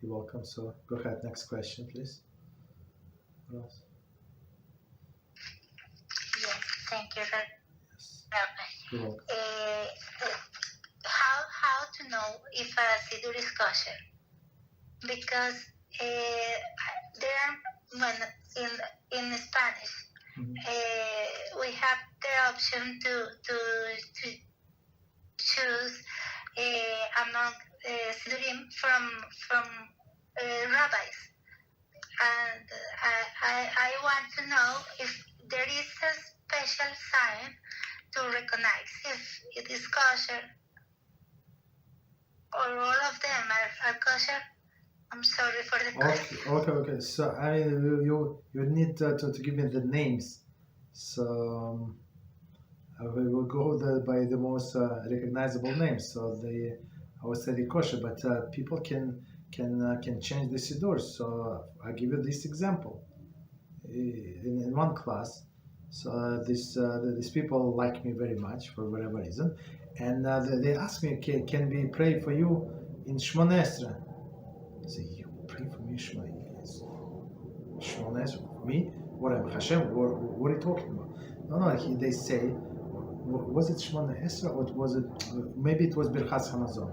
You're welcome. So go ahead. Next question, please. What else? Yes, thank you, Yes. Rabbi. You're welcome. How to know if a Siddur is kosher? Because there are, when in Spanish, we have the option to choose among Siddurim from rabbis, and I want to know if there is a special sign to recognize if it is kosher or all of them are kosher. I'm sorry for the question. Okay. So I mean, you need to give me the names. So we will go by the most recognizable names. So I would say the kosher, but people can change the siddur. So I give you this example. In one class, so these people like me very much for whatever reason, and they ask me, can we pray for you in Shmoneh Esrei? I say, you pray for me, Shmoneh Esrei? Me? What am Hashem? What are you talking about? No. They say, was it Shmoneh Esrei or was it? Maybe it was Birchas Hamazon.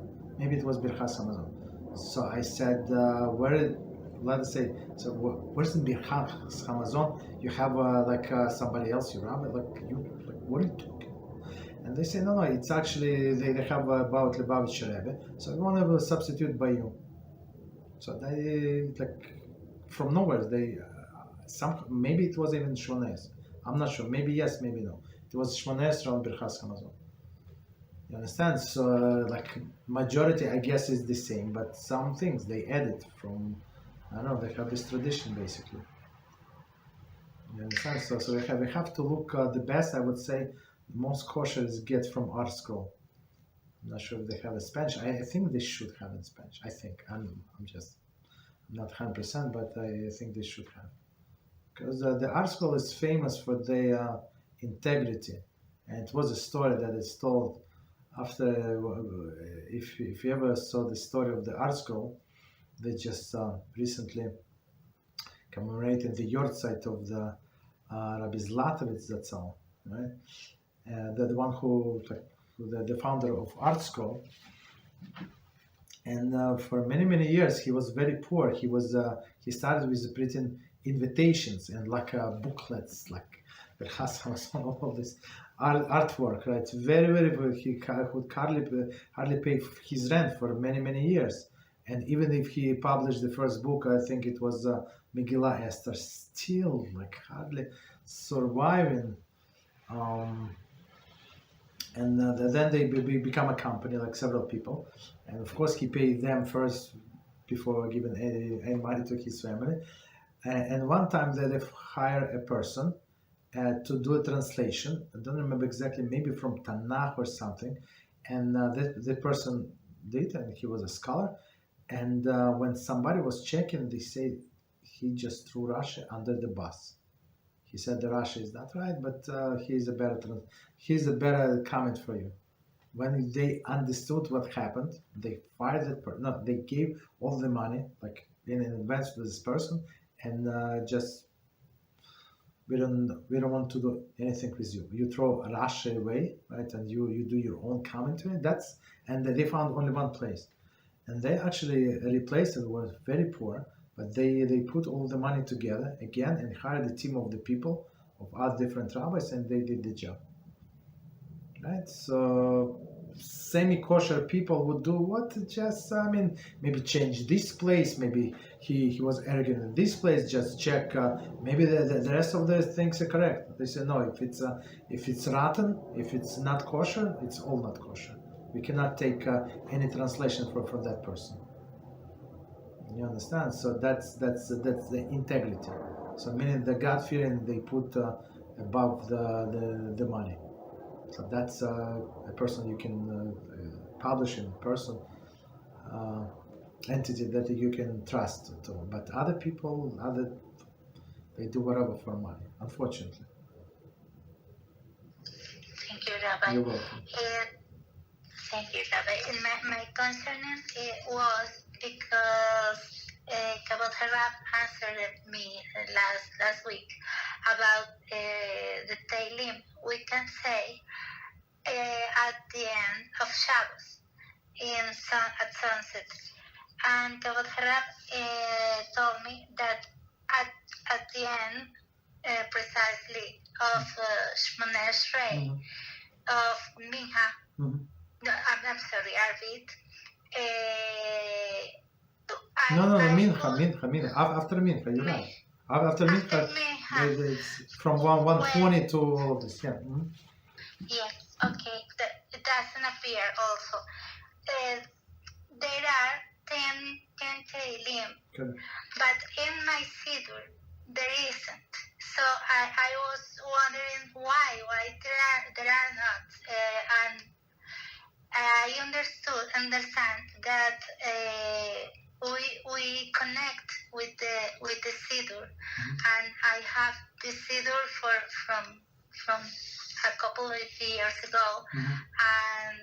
So I said, let us say, so where's the Birchas Hamazon? You have somebody else, your Rabbi, what are you talking about? And they say, no, it's actually, they have about Lubavitch Rebbe, so we want to substitute by you. So they, from nowhere, maybe it was even Shmoneh Esrei. I'm not sure, maybe yes, maybe no. It was Shmoneh Esrei on Birchas Hamazon. You understand? So, majority, I guess, is the same, but some things they added from, I don't know, they have this tradition, basically. You understand? So we have to look, the best, I would say, most kosher is get from Artscroll. I'm not sure if they have a Spanish. I think they should have in Spanish. I think. I'm not 100%, but I think they should have. Because the Artscroll is famous for their integrity. And it was a story that is told after, if you ever saw the story of the Artscroll, they just recently commemorated the yahrzeit of the Rabbi Zlatovitz Zatzal, right? The one who the founder of Artscroll. And for many years he was very poor. He started with printing invitations and booklets, all this artwork, right? Very he could hardly pay his rent for many years. And even if he published the first book, I think it was Megillah Esther, still hardly surviving. And then they become a company, several people, and of course he paid them first before giving any money to his family. And one time they hire a person to do a translation. I don't remember exactly, maybe from Tanakh or something. And the person did, and he was a scholar. And when somebody was checking, they say he just threw Rashi under the bus. He said the Rashi is not right, but here's a better comment for you. When they understood what happened, they fired that person. No, they gave all the money, in advance to this person, and just we don't want to do anything with you. You throw Rashi away, right, and you do your own commentary. And they found only one place. And they actually replaced it. Was very poor, but they put all the money together again and hired a team of the people of other different rabbis, and they did the job. Right? So semi-kosher people would do what? Just maybe change this place. Maybe he was arrogant in this place. Just check. Maybe the rest of the things are correct. They say no. If it's rotten, if it's not kosher, it's all not kosher. We cannot take any translation from that person. You understand? So that's the integrity. So meaning the God fearing they put above the money. So that's a person you can publish in person, entity that you can trust to. But other people, they do whatever for money, unfortunately. Thank you, Rabbi. You're welcome. Thank you, Rabbi. And my concern was because Kavod Harab answered me last week about the Teilim. We can say at the end of Shabbos at sunset. And Kavod Harab told me that at the end, precisely of Shmoneh Esrei, of Minha, no, I'm sorry, Arvit. Mincha. After Mincha, you're right. After Mincha, it's from 120 to all of this. Yeah. Yes. Okay. It doesn't appear also. There are 10 Tehillim, but in my Siddur there isn't. So I was wondering why there are not, and I understand that we connect with the Siddur, and I have the Siddur from a couple of years ago, and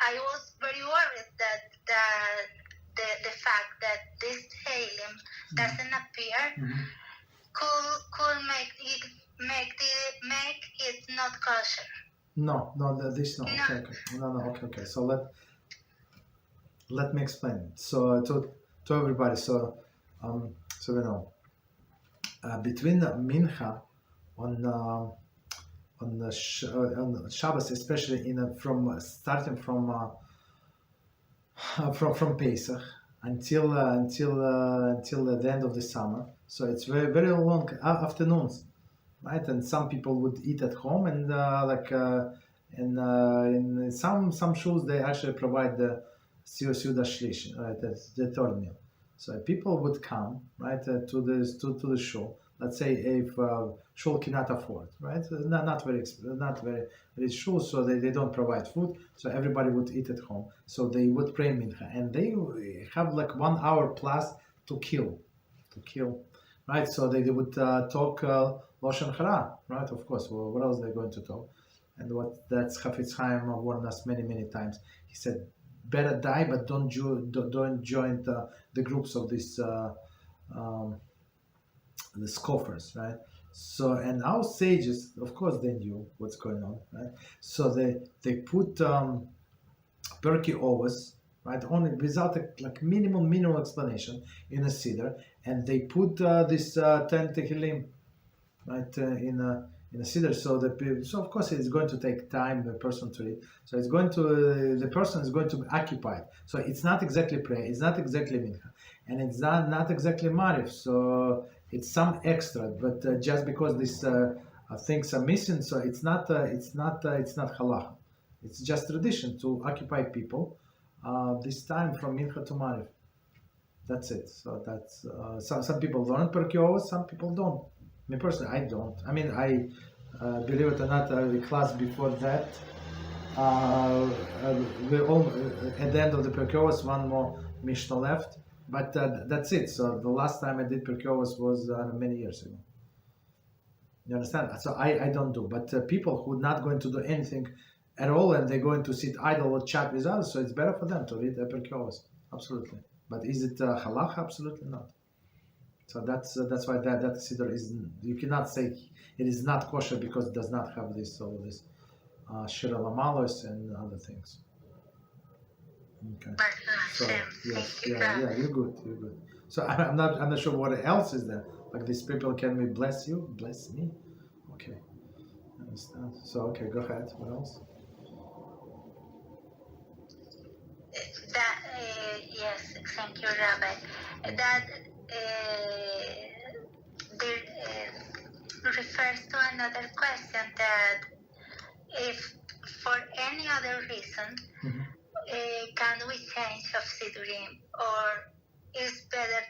I was very worried that the fact that this Tehillim doesn't appear could make it not kosher. No, this no. Okay. So let me explain. So to everybody. So we know between the Mincha on Shabbos, especially starting from Pesach until the end of the summer. So it's very very long afternoons, right? And some people would eat at home, and in some shows they actually provide the Seudah Shlish, right? That's the third meal. So people would come, right, to the show. Let's say if shul cannot afford, right? Not very rich shul, so they don't provide food. So everybody would eat at home. So they would pray mincha, and they have like 1 hour plus to kill, right? So they would talk lashon hara, right? Of course. Well, what else are they going to talk? And that's Chafetz Chaim warned us many times. He said, better die, but don't join the groups of these the scoffers, right? So, and our sages, of course, they knew what's going on, right? So they put perky overs, right, only without a minimal explanation in a siddur, and they put this 10 tehillim, right, in a siddur. So of course it's going to take time the person to read. So it's going to the person is going to occupy it. So it's not exactly prayer, it's not exactly mincha, and it's not exactly marif. So it's some extra, but just because these things are missing, so it's not halacha. It's just tradition to occupy people this time from mincha to marif. That's it. So that's some people learn perky ovos, some people don't. Me personally, I don't. I mean, I believe it or not, the class before that, we all at the end of the perky ovos, one more Mishnah left, but that's it. So the last time I did perky ovos was many years ago. You understand? So I don't do. But people who are not going to do anything at all and they're going to sit idle or chat with others, so it's better for them to read the perky ovos. Absolutely. But is it halacha? Absolutely not. So that's why that siddur is, you cannot say it is not kosher because it does not have all this shir alamalos and other things. Okay. So yes, yeah, you're good. So I'm not sure what else is there. Like these people, can we bless you? Bless me? Okay, I understand. So okay, go ahead. What else? Yes, thank you, Rabbi. That refers to another question, that if for any other reason can we change of Siddurim, or is better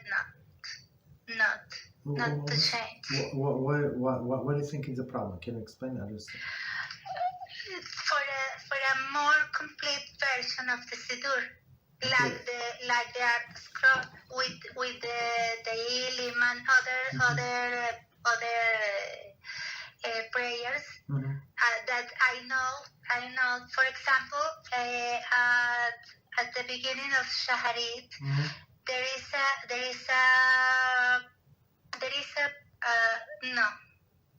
not to change? What do you think is the problem? Can you explain that? For a more complete version of the Siddur, like the Artscroll with the Ilim and other prayers that I know. For example, at the beginning of Shaharit,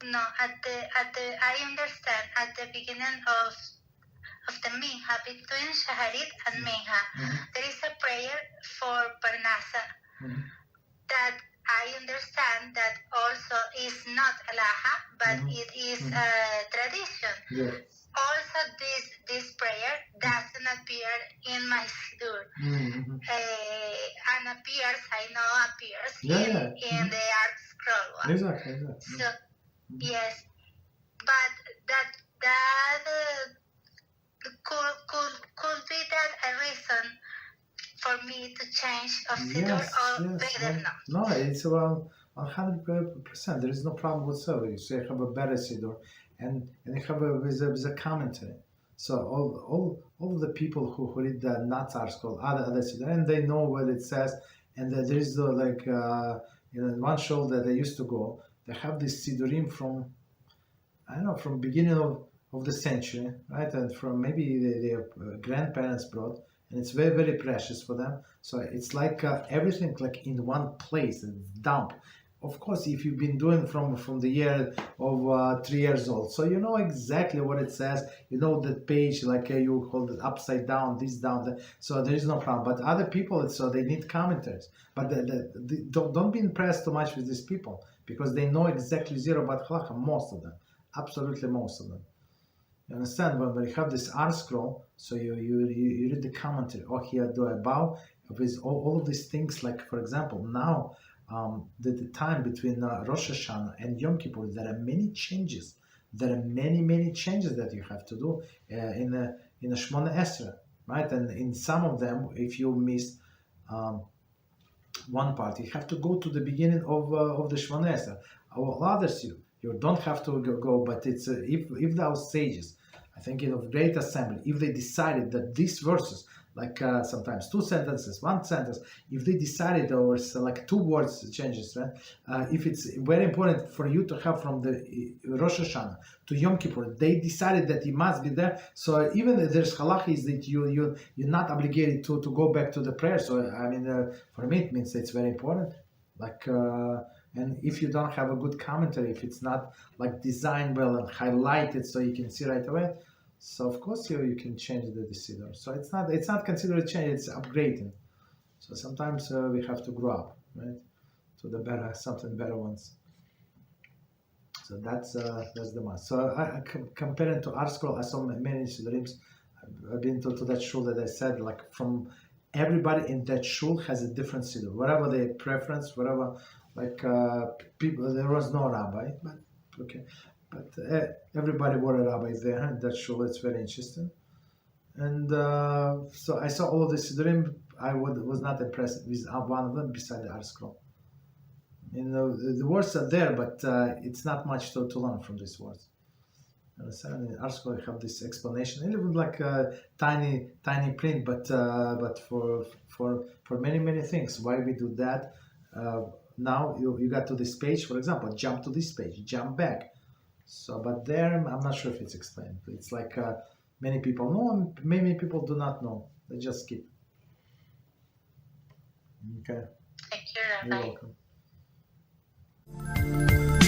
No. I understand at the beginning of the minha between shaharit and minha, there is a prayer for parnasa that I understand that also is not alaha, but it is a tradition. Yeah. Also, this prayer doesn't appear in my Siddur. And appears in the Artscroll one. Exactly. So, yes, but that could be that a reason for me to change of Siddur or better not. No, it's about 100%. There is no problem whatsoever. You say have a better Siddur, and you have with a commentary. So all of the people who read the not Artscroll, other Siddur, and they know what it says, and there is one show that they used to go. They have this Siddurim from beginning of the century, right? And from maybe their grandparents brought, and it's very, very precious for them. So it's like everything like in one place, and dump. Of course, if you've been doing from the year of 3 years old, so you know exactly what it says. You know the page, like you hold it upside down, this down, that. So there is no problem. But other people, so they need commentaries. But don't be impressed too much with these people, because they know exactly zero about halakha, most of them, absolutely most of them. You understand? When you have this Artscroll, so you read the commentary, here do about with all of these things, like for example, now the time between Rosh Hashanah and Yom Kippur, there are many changes. There are many changes that you have to do in a Shmona Esrei, right? And in some of them, if you miss one part, you have to go to the beginning of the Shmona Esrei. All others you don't have to go, but it's if those sages, I think in a great assembly, if they decided that these verses, like sometimes 2 sentences, 1 sentence, if they decided or like 2 words changes, right? If it's very important for you to have from the Rosh Hashanah to Yom Kippur, they decided that it must be there. So even if there's halakha is that you're not obligated to go back to the prayer. So I mean, for me it means it's very important. Like and if you don't have a good commentary, if it's not like designed well and highlighted so you can see right away, so of course you can change the Siddur. So it's not considered a change, it's upgrading. So sometimes we have to grow up, right, to the better, something better ones. So that's the must. So I comparing to Artscroll, I saw many Siddurim. I've been to that shul that I said, like from everybody in that shul has a different Siddur, whatever their preference, whatever, like people, there was no rabbi, but okay. But everybody wore a rabbi there, and that shul, it's very interesting. And so I saw all of the Siddurim. I was not impressed with one of them beside the Artscroll. You know, the words are there, but it's not much to learn from these words. In Artscroll, you have this explanation, and even like a tiny print, but for many things. Why we do that? Now you got to this page, for example, jump to this page, jump back. So, but there, I'm not sure if it's explained. It's like many people know, many people do not know. They just skip. Okay. Thank you, Rabbi. You're welcome.